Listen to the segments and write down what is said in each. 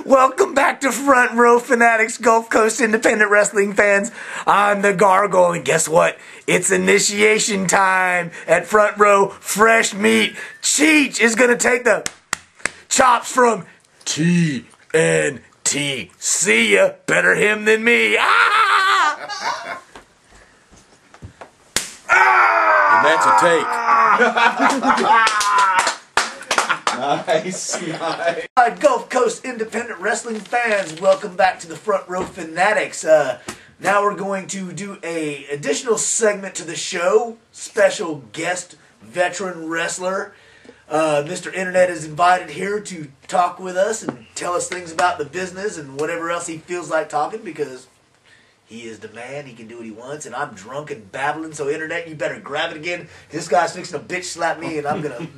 Welcome back to Front Row Fanatics, Gulf Coast independent wrestling fans. I'm the Gargoyle, and guess what? It's initiation time at Front Row. Fresh meat. Cheech is going to take the chops from TNT. See ya. Better him than me. Ah! And that's a take. Nice, nice. Gulf Coast independent wrestling fans, welcome back to the Front Row Fanatics. Now we're going to do a additional segment to the show. Special guest veteran wrestler. Mr. Internet is invited here to talk with us and tell us things about the business and whatever else he feels like talking, because he is the man. He can do what he wants, and I'm drunk and babbling, so Internet, you better grab it again. This guy's fixing to bitch slap me, and I'm going to...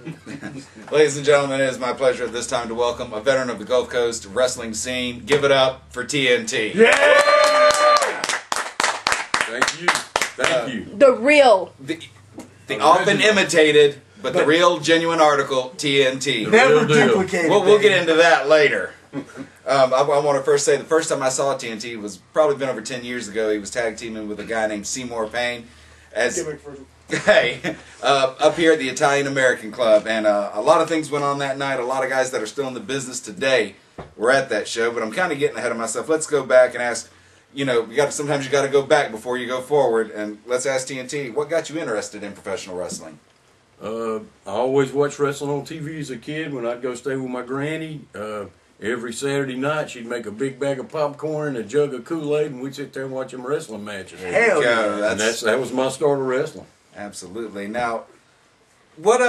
Ladies and gentlemen, it is my pleasure at this time to welcome a veteran of the Gulf Coast wrestling scene. Give it up for TNT. Yeah! Thank you. Thank you. The real. The often imitated, but the real, genuine article, TNT. Never duplicated. We'll get into that later. I want to first say the first time I saw TNT was probably been over 10 years ago. He was tag teaming with a guy named Seymour Payne as up here at the Italian American Club, and a lot of things went on that night. A lot of guys that are still in the business today were at that show, but I'm kind of getting ahead of myself. Let's go back and ask. Sometimes you got to go back before you go forward, and let's ask TNT, what got you interested in professional wrestling? I always watched wrestling on TV as a kid. When I'd go stay with my granny, every Saturday night she'd make a big bag of popcorn and a jug of Kool-Aid, and we'd sit there and watch them wrestling matches. Hell yeah. And that was my start of wrestling. Absolutely. Now, what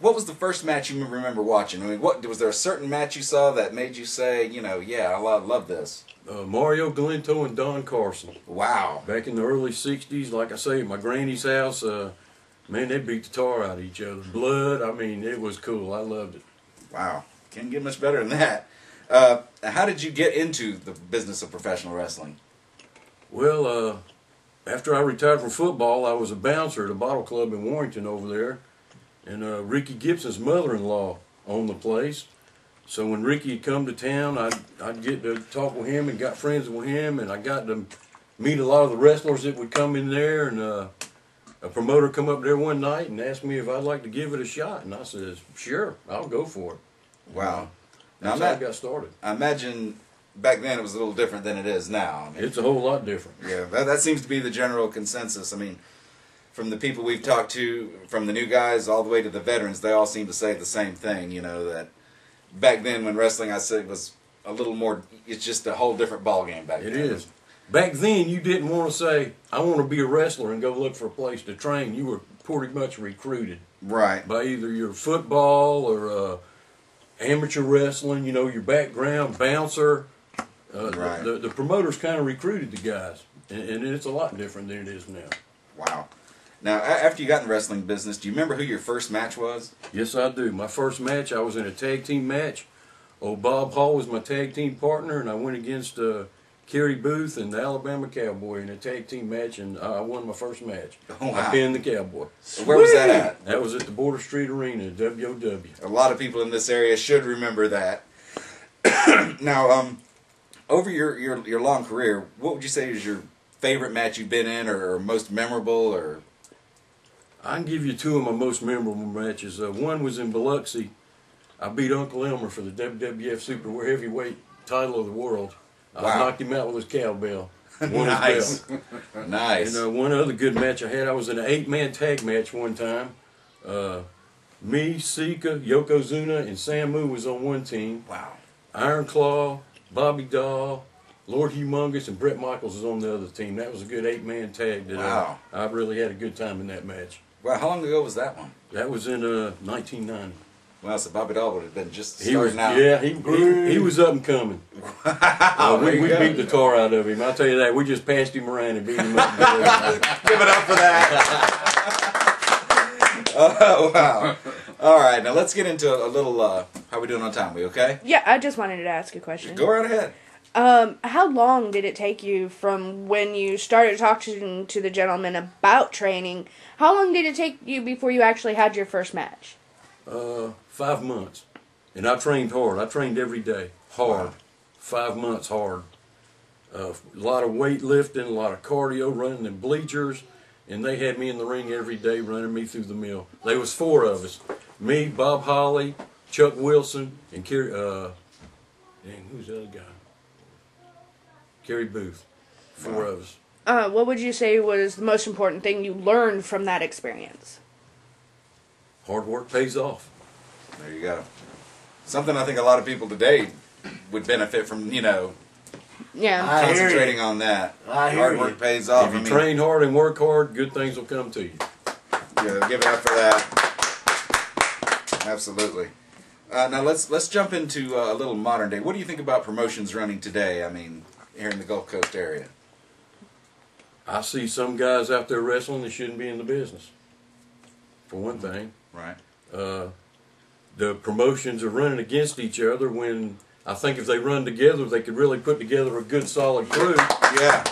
was the first match you remember watching? I mean, was there a certain match you saw that made you say, yeah, I love this? Mario Galento and Don Carson. Wow. Back in the early 60s, like I say, at my granny's house, man, they beat the tar out of each other. Blood, I mean, it was cool. I loved it. Wow. Can't get much better than that. How did you get into the business of professional wrestling? Well, after I retired from football, I was a bouncer at a bottle club in Warrington over there. And Ricky Gibson's mother-in-law owned the place. So when Ricky had come to town, I'd get to talk with him and got friends with him. And I got to meet a lot of the wrestlers that would come in there. And a promoter come up there one night and asked me if I'd like to give it a shot. And I said, sure, I'll go for it. Wow. That's how I got started. I imagine back then it was a little different than it is now. I mean, it's a whole lot different. Yeah, that seems to be the general consensus. I mean, from the people we've talked to, from the new guys all the way to the veterans, they all seem to say the same thing, that back then when wrestling, I said, was a little more, it's just a whole different ballgame back then. It is. Back then, you didn't want to say, I want to be a wrestler and go look for a place to train. You were pretty much recruited. Right. By either your football or amateur wrestling, your background, bouncer. Right. The promoters kind of recruited the guys, and it's a lot different than it is now. Wow. Now, after you got in the wrestling business, do you remember who your first match was? Yes, I do. My first match, I was in a tag team match. Old Bob Hall was my tag team partner, and I went against Kerry Booth and the Alabama Cowboy in a tag team match, and I won my first match. Oh, wow. I pinned the Cowboy. Where was that at? That was at the Border Street Arena, WOW. A lot of people in this area should remember that. Now, over your long career, what would you say is your favorite match you've been in, or most memorable, or... I can give you two of my most memorable matches. One was in Biloxi. I beat Uncle Elmer for the WWF Super Heavyweight title of the world. Wow. I knocked him out with his cowbell. Won Nice. his belt. Nice. And one other good match I had, I was in an 8-man tag match one time. Me, Sika, Yokozuna, and Samu was on one team. Wow. Iron Claw, Bobby Dahl, Lord Humongous, and Brett Michaels was on the other team. That was a good 8-man tag. Wow. I really had a good time in that match. Well, how long ago was that one? That was in 1990. Well, so Bobby Dahl would have been just He was, starting out. yeah, he was up and coming. We beat the tar out of him. I'll tell you that. We just passed him around and beat him up. Give it up for that. Oh, wow. All right, now let's get into a little, how we doing on time? We okay? Yeah, I just wanted to ask a question. Go right ahead. How long did it take you from when you started talking to the gentleman about training? How long did it take you before you actually had your first match? 5 months. And I trained hard. I trained every day. Hard. Wow. 5 months hard. A lot of weightlifting, a lot of cardio, running in bleachers, and they had me in the ring every day running me through the mill. There was 4 of us. Me, Bob Holly, Chuck Wilson, and Kerry, who's the other guy? Kerry Booth. 4 of us. What would you say was the most important thing you learned from that experience? Hard work pays off. There you go. Something I think a lot of people today would benefit from, Yeah. concentrating on that. Hard work pays off. If you train hard and work hard, good things will come to you. Yeah, give it up for that. Absolutely. Now let's jump into a little modern day. What do you think about promotions running today? I mean, here in the Gulf Coast area. I see some guys out there wrestling that shouldn't be in the business. For one thing. Right. The promotions are running against each other when I think if they run together, they could really put together a good, solid crew. Yeah.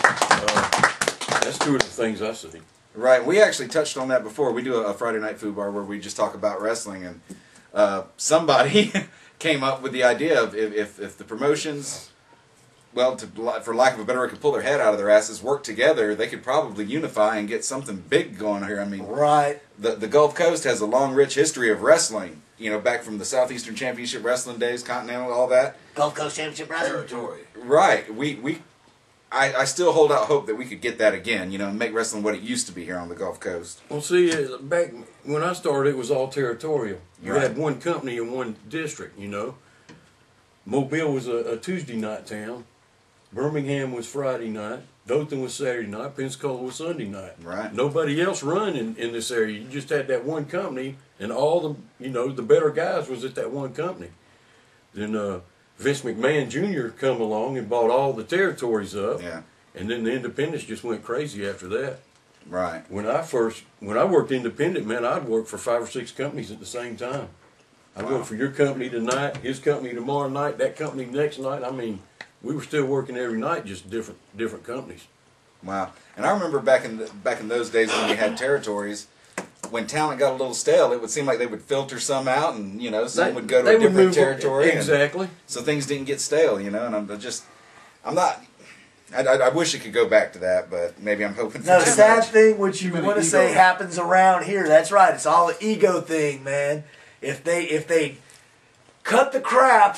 That's 2 of the things I see. Right. We actually touched on that before. We do a Friday night food bar where we just talk about wrestling, and somebody came up with the idea of if the promotions, well, for lack of a better word, could pull their head out of their asses, work together, they could probably unify and get something big going here. I mean, Right. the Gulf Coast has a long, rich history of wrestling. You know, back from the Southeastern Championship Wrestling days, Continental, all that. Gulf Coast Championship Wrestling. Territory. Right. I still hold out hope that we could get that again, you know, and make wrestling what it used to be here on the Gulf Coast. Well, see, back when I started, it was all territorial. You Right. had one company in one district, you know. Mobile was a Tuesday night town. Birmingham was Friday night. Dothan was Saturday night. Pensacola was Sunday night. Right. Nobody else run in this area. You just had that one company, and all the the better guys was at that one company. Then Vince McMahon Jr. come along and bought all the territories up. Yeah. And then the independents just went crazy after that. Right. When I worked independent, man, I'd work for 5 or 6 companies at the same time. I'd work for your company tonight, his company tomorrow night, that company next night. I mean, we were still working every night, just different companies. Wow. And I remember back in those days when we had territories, when talent got a little stale, it would seem like they would filter some out, and some would go to a different territory. Exactly. So things didn't get stale, and I'm not. I wish it could go back to that, but maybe I'm hoping for No, too the sad much. thing, which you many want to ego. say happens around here. That's right. It's all an ego thing, man. If they cut the crap,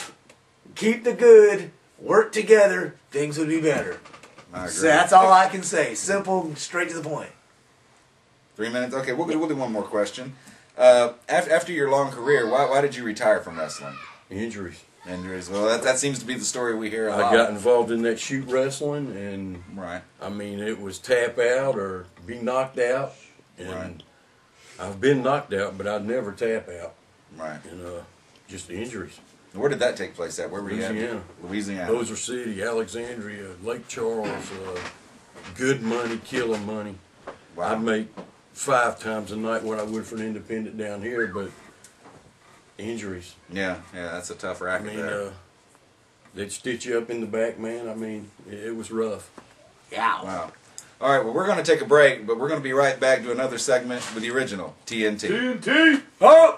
keep the good, work together, things would be better. I agree. So that's all I can say. Simple, straight to the point. 3 minutes. Okay, we'll do one more question. After your long career, why did you retire from wrestling? Injuries. Injuries. Well, that seems to be the story we hear a lot. I got involved in that shoot wrestling, and Right. I mean, it was tap out or be knocked out. And Right. I've been knocked out, but I'd never tap out. Right. And just the injuries. Where did that take place at? Where were you Louisiana. at? Louisiana. Bossier City, Alexandria, Lake Charles, good money, killer money. Wow. I'd make 5 times a night what I would for an independent down here, but injuries. Yeah, that's a tough I racket mean, there. they'd stitch you up in the back, man. I mean, it was rough. Yeah. Wow. All right, well, we're going to take a break, but we're going to be right back to another segment with the original TNT. TNT. Oh!